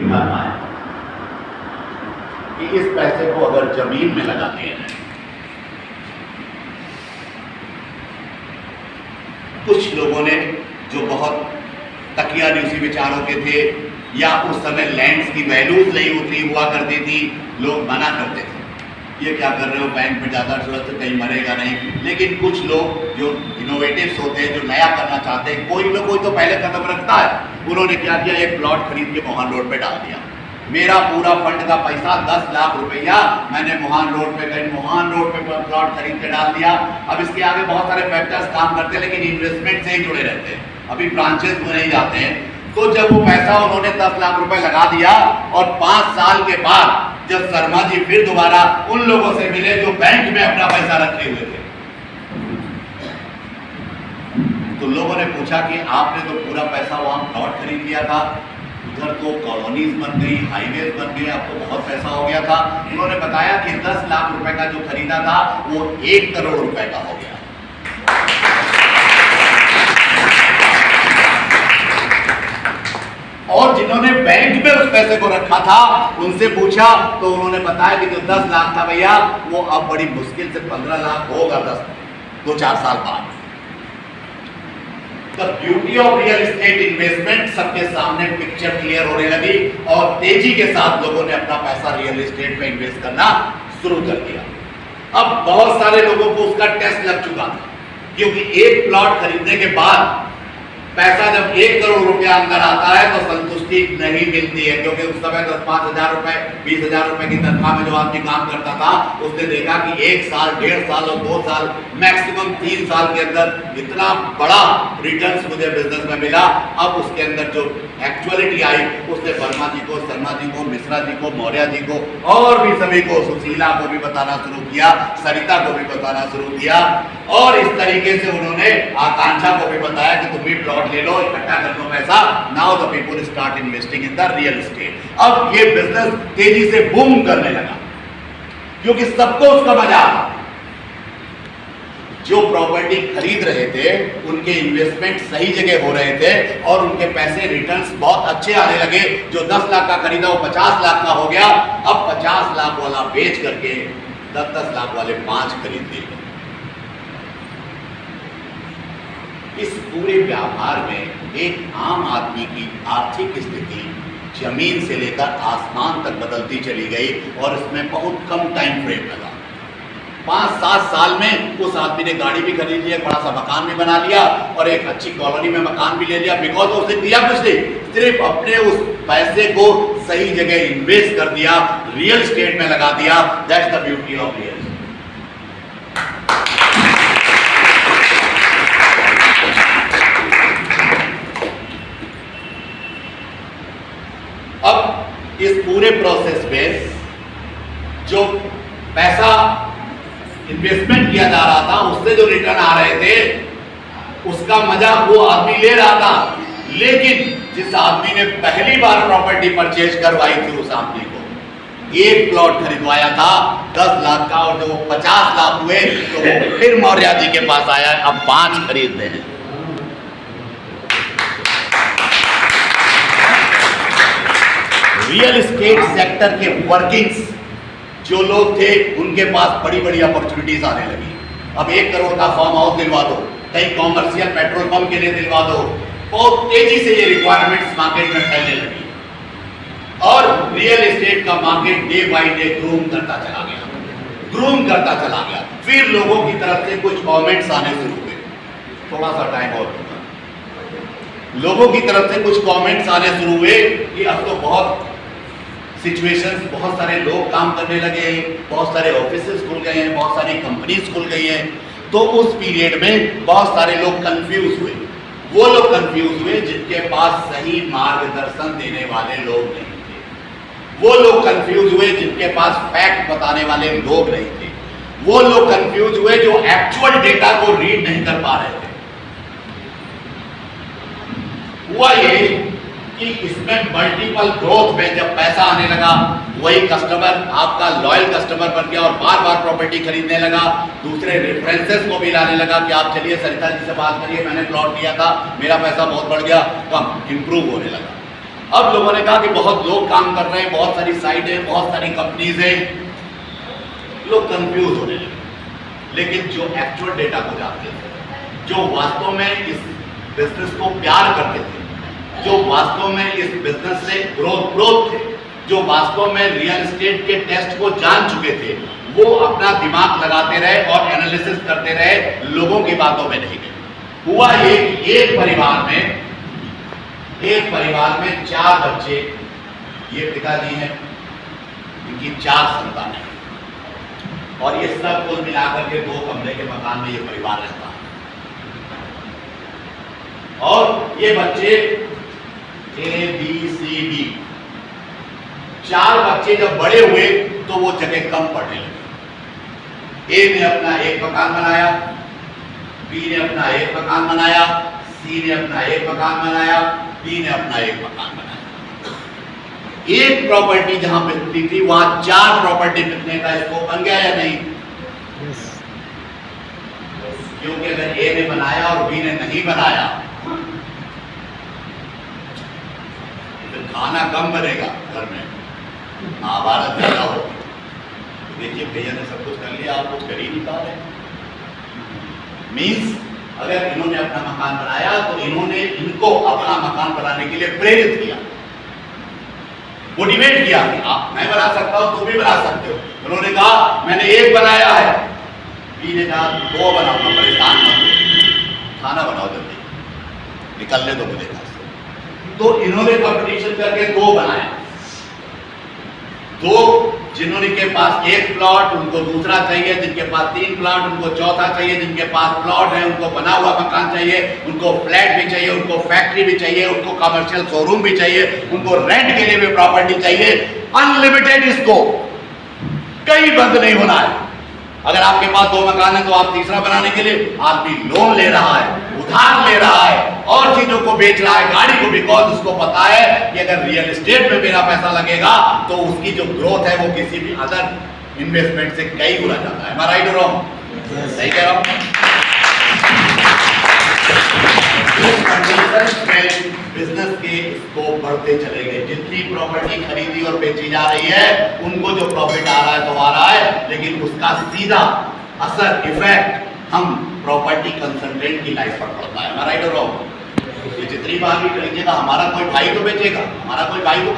करना है कि इस पैसे को अगर जमीन में लगाते हैं, कुछ लोगों ने जो बहुत तकियारूसी विचारों के थे या उस समय लैंड्स की वैल्यूज नहीं उतरी हुआ करती थी, लोग मना करते थे, ये क्या कर रहे हो, बैंक में ज़्यादा सुरक्षित कहीं मरेगा नहीं। लेकिन कुछ लोग जो इनोवेटिव्स होते हैं, जो नया करना चाहते हैं, कोई ना कोई तो पहले कदम रखता है। उन्होंने क्या किया, एक प्लॉट खरीद के मोहन रोड पे डाल दिया। मेरा पूरा फंड का पैसा 10 लाख रुपया मैंने मोहन रोड पे प्लॉट खरीद के डाल दिया। अब इसके आगे बहुत सारे फैक्टर्स काम करते हैं, लेकिन इन्वेस्टमेंट से ही जुड़े रहते हैं, अभी ब्रांचेस में नहीं जाते हैं। तो जब वो पैसा उन्होंने 10 लाख रुपए लगा दिया और 5 साल के बाद जब शर्मा जी फिर दोबारा उन लोगों से मिले जो बैंक में अपना पैसा रखे हुए थे, तो लोगों ने पूछा कि आपने तो पूरा पैसा वहां प्लॉट खरीद लिया था, उधर तो कॉलोनीज बन गई, हाईवेज बन गए, आपको बहुत पैसा हो गया था। उन्होंने बताया कि 10 लाख रुपए का जो खरीदा था वो 1 करोड़ रुपए का हो गया। और जिन्होंने बैंक में उस पैसे को रखा था उनसे पूछा तो उन्होंने बताया कि जो 10 लाख था भैया, वो अब बड़ी मुश्किल से 15 लाख होगा 2-4 साल बाद। The beauty of real estate investment सबके सामने पिक्चर क्लियर होने लगी और तेजी के साथ लोगों ने अपना पैसा रियल एस्टेट में इन्वेस्ट करना शुरू कर दिया। अब बहुत सारे लोगों को उसका टेस्ट लग चुका था, क्योंकि एक प्लॉट खरीदने के बाद पैसा जब 1 करोड़ रुपया अंदर आता है तो संतुष्टि नहीं मिलती है, क्योंकि उस समय 10-5 हजार रुपए 20 हजार रुपए की तनख्वाह में जो आदमी काम करता था, उसने देखा कि 1 साल 1.5 साल और 2 साल मैक्सिमम 3 साल के अंदर इतना बड़ा रिटर्न्स मुझे बिजनेस में मिला। अब उसके अंदर जो एक्चुअलिटी आई, उसने वर्मा जी को, शर्मा जी को, मिश्रा जी को, मौर्य जी को और भी सभी को, सुशीला को भी बताना शुरू किया, सरिता को भी बताना शुरू किया और इस तरीके से उन्होंने आकांक्षा को भी बताया कि तुम भी प्लॉट ले लो, इकट्ठा कर लो पैसा। Now the people start investing in the real estate. अब ये बिजनेस तेजी से बूम करने लगा, क्योंकि सबको उसका मजा आ रहा। जो प्रॉपर्टी खरीद रहे थे उनके इन्वेस्टमेंट सही जगह हो रहे थे और उनके पैसे रिटर्न्स बहुत अच्छे आने लगे। जो 10 लाख का खरीदा वो 50 लाख का हो गया। अब 50 लाख वाला बेच करके 10-10 लाख वाले 5 खरीद लिए। इस पूरे व्यापार में एक आम आदमी की आर्थिक स्थिति जमीन से लेकर आसमान तक बदलती चली गई और इसमें बहुत कम टाइम फ्रेम लगा। 5-7 साल में उस आदमी ने गाड़ी भी खरीद लिया, बड़ा सा मकान भी बना लिया और एक अच्छी कॉलोनी में मकान भी ले लिया, बिकॉज उसने किया कुछ नहीं, सिर्फ अपने उस पैसे को सही जगह इन्वेस्ट कर दिया, रियल एस्टेट में लगा दिया। That's the beauty of real estate. अब इस पूरे प्रोसेस में जो पैसा इन्वेस्टमेंट किया जा रहा था, उससे जो रिटर्न आ रहे थे, उसका मजा वो आदमी ले रहा था। लेकिन जिस आदमी ने पहली बार प्रॉपर्टी परचेज करवाई थी, उस आदमी को एक प्लॉट खरीदवाया था 10 लाख का और जो 50 लाख हुए तो वो फिर मौर्य जी के पास आया, अब 5 खरीदते हैं। रियल एस्टेट सेक्टर के वर्किंग्स जो लोग थे, उनके पास बड़ी बड़ी अपॉर्चुनिटीज आने लगी। अब 1 करोड़ का फार्म हाउस दिलवा दो, कहीं कॉमर्शियल पेट्रोल पंप के लिए दिलवा दो। बहुत तेजी से ये रिक्वायरमेंट्स मार्केट में फैलने लगी और रियल एस्टेट का market day by day groom करता चला गया। फिर लोगों की तरफ से कुछ कमेंट्स आने शुरू हुए। थोड़ा सा टाइम और दूंगा। लोगों की तरफ से कुछ कमेंट्स आने शुरू हुए कि अब तो बहुत सिचुएशंस, बहुत सारे लोग काम करने लगे हैं, बहुत सारे ऑफिसेस खुल गए हैं, बहुत सारी कंपनीज खुल गई हैं। तो उस पीरियड में बहुत सारे लोग कंफ्यूज हुए। वो लोग कंफ्यूज हुए जिनके पास सही मार्गदर्शन देने वाले लोग नहीं थे। वो लोग कंफ्यूज हुए जिनके पास फैक्ट बताने वाले लोग नहीं थे। वो लोग कंफ्यूज हुए जो एक्चुअल डेटा को रीड नहीं कर पा रहे थे। हुआ ये कि इसमें मल्टीपल ग्रोथ में जब पैसा आने लगा, वही कस्टमर आपका लॉयल कस्टमर बन गया और बार बार प्रॉपर्टी खरीदने लगा। दूसरे रेफरेंसेस को भी लाने लगा कि आप चलिए सरिता जी से बात करिए, मैंने प्लॉट लिया था, मेरा पैसा बहुत बढ़ गया, कम इंप्रूव होने लगा। अब लोगों ने कहा कि बहुत लोग काम कर रहे हैं, बहुत सारी साइट है, बहुत सारी कंपनीज हैं, लोग कंफ्यूज होने लगे। लेकिन जो एक्चुअल डेटा को जानते थे, जो वास्तव में इस बिजनेस को प्यार करते थे, जो वास्तव में इस बिजनेस से ग्रोथ थे, जो वास्तव में रियल एस्टेट के टेस्ट को जान चुके थे, वो अपना दिमाग लगाते रहे और एनालिसिस करते रहे, लोगों की बातों में नहीं गए। हुआ ये कि एक परिवार में 4 बच्चे, ये पिताजी हैं, इनकी 4 संतान है, और ये सब कुल मिलाकर के 2 कमरे के मकान में ये परिवार रहता है। और ये बच्चे A B C D 4 बच्चे जब बड़े हुए तो वो जगह कम पड़ने लगे। A ने अपना एक मकान बनाया, B ने अपना एक मकान बनाया, C ने अपना एक मकान बनाया, D ने अपना एक मकान बनाया। एक प्रॉपर्टी जहां बिकती थी वहां 4 प्रॉपर्टी बिकने का स्कोप बन गया या नहीं? क्योंकि अगर A ने बनाया और B ने नहीं बनाया तो खाना कम बनेगा घर में, महाभारत ज्यादा होगी। देखिए भैया ने सब कुछ कर लिया, आप कुछ कर ही नहीं पा रहे। मीन्स अगर इन्होंने अपना मकान बनाया तो इन्होंने इनको अपना मकान बनाने के लिए प्रेरित किया, मोटिवेट किया कि आप, मैं बना सकता हूं, तुम भी बना सकते हो। उन्होंने कहा मैंने एक बनाया है, बी ने कहा 2 बनाऊंगा, परेशान मत हो, खाना बनाओ जल्दी, निकलने दो मुझे घर से। तो इन्होंने कंपटीशन करके 2 बनाया। 2 जिन्होंने पास 1 प्लॉट, उनको दूसरा चाहिए, जिनके पास 3 प्लॉट, उनको चौथा चाहिए, जिनके पास प्लॉट है उनको बना हुआ मकान चाहिए, उनको फ्लैट भी चाहिए, उनको फैक्ट्री भी चाहिए, उनको कमर्शियल शोरूम भी चाहिए, उनको रेंट के लिए भी प्रॉपर्टी चाहिए। अनलिमिटेड स्कोप, कहीं बंद नहीं होना है। अगर आपके पास 2 मकान है तो आप तीसरा बनाने के लिए आदमी लोन ले रहा है, उधार ले रहा है, और चीजों को बेच रहा है, गाड़ी को, बिकॉज उसको पता है कि अगर रियल एस्टेट में मेरा पैसा लगेगा तो उसकी जो ग्रोथ है वो किसी भी अदर इन्वेस्टमेंट से कई गुना ज्यादा है। राइट और रॉन्ग? सही कह रहा हूं? बिजनेस के स्कोप बढ़ते चले गए। जितनी प्रॉपर्टी खरीदी और बेची जा रही है उनको जो प्रॉफिट आ रहा है तो आ रहा है, लेकिन उसका सीधा असर, इफेक्ट हम प्रॉपर्टी कंसल्टेंट की लाइफ पर पड़ता है। राइट और रॉन्ग? ये जितनी बार भी खरीदेगा, हमारा कोई भाई तो बेचेगा, हमारा कोई भाई तो